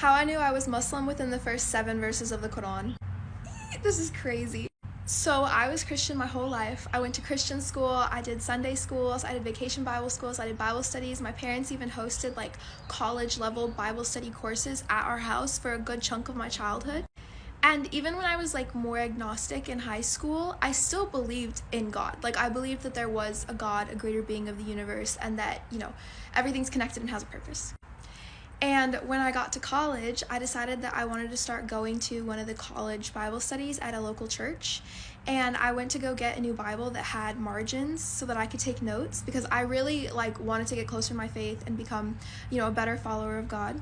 How I knew I was Muslim within the first 7 verses of the Quran. This is crazy. So I was Christian my whole life. I went to Christian school, I did Sunday schools, I did vacation Bible schools, I did Bible studies. My parents even hosted like college level Bible study courses at our house for a good chunk of my childhood. And even when I was like more agnostic in high school, I still believed in God. Like I believed that there was a God, a greater being of the universe, and that, you know, everything's connected and has a purpose. And when I got to college, I decided that I wanted to start going to one of the college Bible studies at a local church. And I went to go get a new Bible that had margins so that I could take notes, because I really like wanted to get closer to my faith and become, you know, a better follower of God.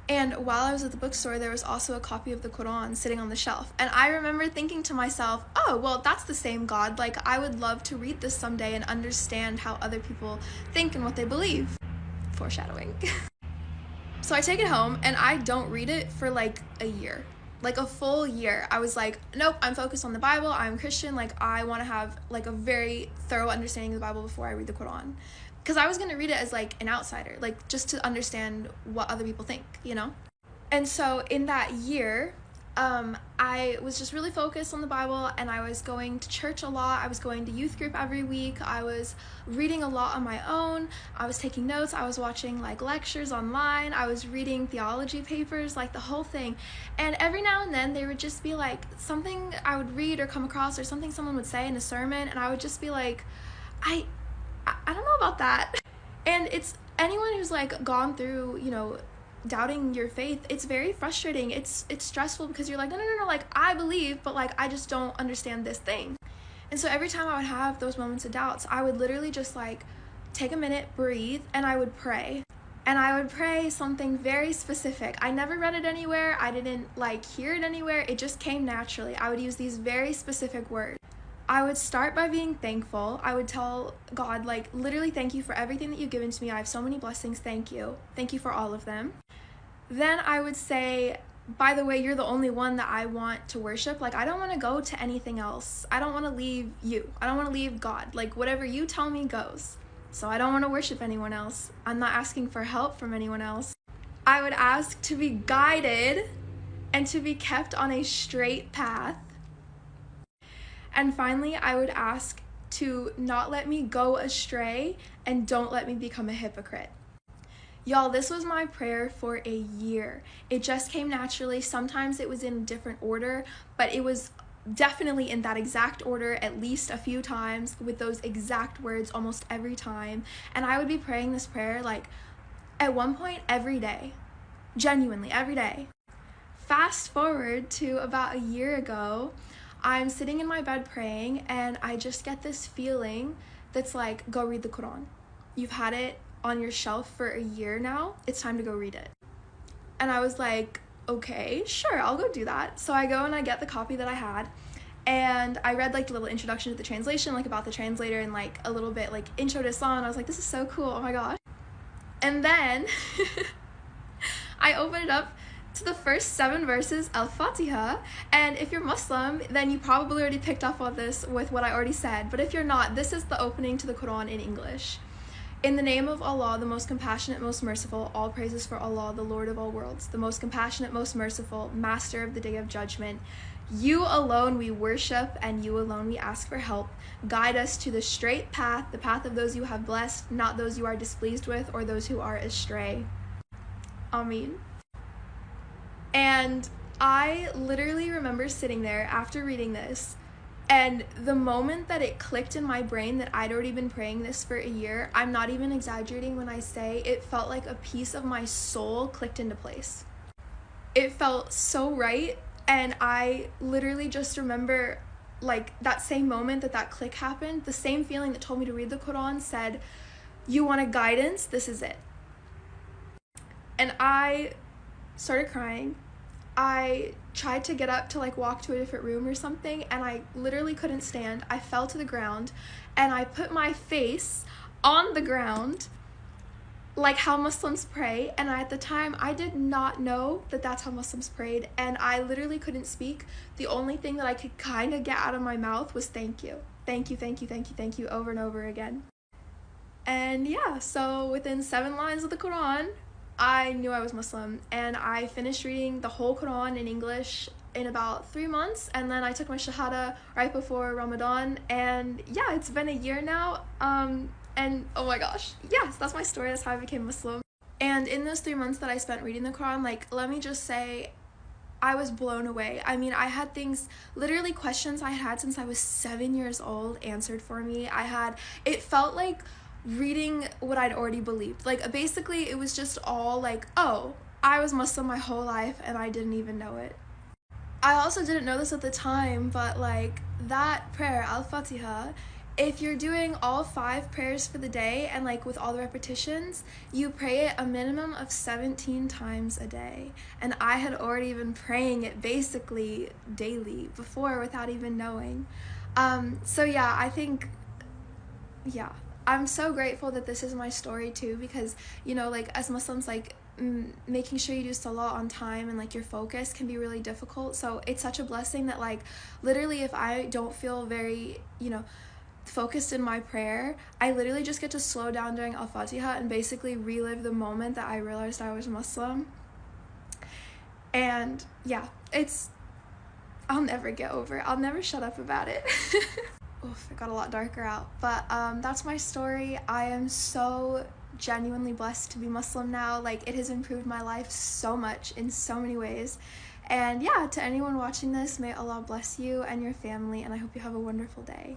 And while I was at the bookstore, there was also a copy of the Quran sitting on the shelf. And I remember thinking to myself, oh, well, that's the same God. Like, I would love to read this someday and understand how other people think and what they believe. Foreshadowing. So I take it home and I don't read it for like a year, like a full year. I was like, nope, I'm focused on the Bible. I'm Christian. Like I want to have like a very thorough understanding of the Bible before I read the Quran. Because I was going to read it as like an outsider, like just to understand what other people think, you know? And so in that year, I was just really focused on the Bible, and I was going to church a lot. I was going to youth group every week. I was reading a lot on my own. I was taking notes. I was watching like lectures online. I was reading theology papers, like the whole thing. And every now and then there would just be like something I would read or come across, or something someone would say in a sermon, and I would just be like, I don't know about that. And it's anyone who's like gone through, you know, doubting your faith, it's very frustrating. It's stressful, because you're like, no, like I believe, but like I just don't understand this thing. And so every time I would have those moments of doubts, I would literally just like take a minute, breathe, and I would pray. And I would pray something very specific. I never read it anywhere. I didn't like hear it anywhere. It just came naturally. I would use these very specific words. I would start by being thankful. I would tell God, like, literally, thank you for everything that you've given to me. I have so many blessings. Thank you. Thank you for all of them. Then I would say, by the way, you're the only one that I want to worship. Like, I don't want to go to anything else. I don't want to leave you. I don't want to leave God. Like, whatever you tell me goes. So I don't want to worship anyone else. I'm not asking for help from anyone else. I would ask to be guided and to be kept on a straight path. And finally, I would ask to not let me go astray and don't let me become a hypocrite. Y'all, this was my prayer for a year. It just came naturally. Sometimes it was in a different order, but it was definitely in that exact order at least a few times, with those exact words almost every time. And I would be praying this prayer like at one point every day, genuinely every day. Fast forward to about a year ago, I'm sitting in my bed praying, and I just get this feeling that's like, go read the Quran. You've had it on your shelf for a year now. It's time to go read it. And I was like, okay, sure, I'll go do that. So I go and I get the copy that I had, and I read like the little introduction to the translation, like about the translator, and like a little bit like intro to Islam, and I was like, this is so cool, oh my gosh. And then I opened it up to the first 7 verses, Al-Fatiha, and if you're Muslim, then you probably already picked up on this with what I already said, but if you're not, this is the opening to the Quran in English. In the name of Allah, the most compassionate, most merciful, all praises for Allah, the Lord of all worlds, the most compassionate, most merciful, master of the day of judgment. You alone we worship, and you alone we ask for help. Guide us to the straight path, the path of those you have blessed, not those you are displeased with or those who are astray. Ameen. And I literally remember sitting there after reading this, and the moment that it clicked in my brain that I'd already been praying this for a year, I'm not even exaggerating when I say it felt like a piece of my soul clicked into place. It felt so right, and I literally just remember like that same moment that click happened, the same feeling that told me to read the Quran said, you want a guidance, this is it. And I started crying. I tried to get up to like walk to a different room or something, and I literally couldn't stand. I fell to the ground, and I put my face on the ground like how Muslims pray, and at the time I did not know that that's how Muslims prayed, and I literally couldn't speak. The only thing that I could kind of get out of my mouth was thank you. Thank you, thank you, thank you, thank you, over and over again. And yeah, so within 7 lines of the Quran, I knew I was Muslim, and I finished reading the whole Quran in English in about 3 months, and then I took my Shahada right before Ramadan, and yeah, it's been a year now, and oh my gosh, yes, that's my story. That's how I became Muslim. And in those 3 months that I spent reading the Quran, like, let me just say, I was blown away. I mean, I had things, literally questions I had since I was 7 years old answered for me. It felt like reading what I'd already believed. Like, basically, it was just all like, oh, I was Muslim my whole life and I didn't even know it. I also didn't know this at the time, but like, that prayer, Al-Fatiha, if you're doing all 5 prayers for the day and like with all the repetitions, you pray it a minimum of 17 times a day. And I had already been praying it basically daily before without even knowing. So yeah, I think, yeah, I'm so grateful that this is my story too, because, you know, like, as Muslims, like, making sure you do salah on time and like your focus can be really difficult. So it's such a blessing that, like, literally if I don't feel very, you know, focused in my prayer, I literally just get to slow down during Al-Fatiha and basically relive the moment that I realized I was Muslim. And yeah, I'll never get over it. I'll never shut up about it. Oof, it got a lot darker out. But that's my story. I am so genuinely blessed to be Muslim now. Like, it has improved my life so much in so many ways. And yeah, to anyone watching this, may Allah bless you and your family, and I hope you have a wonderful day.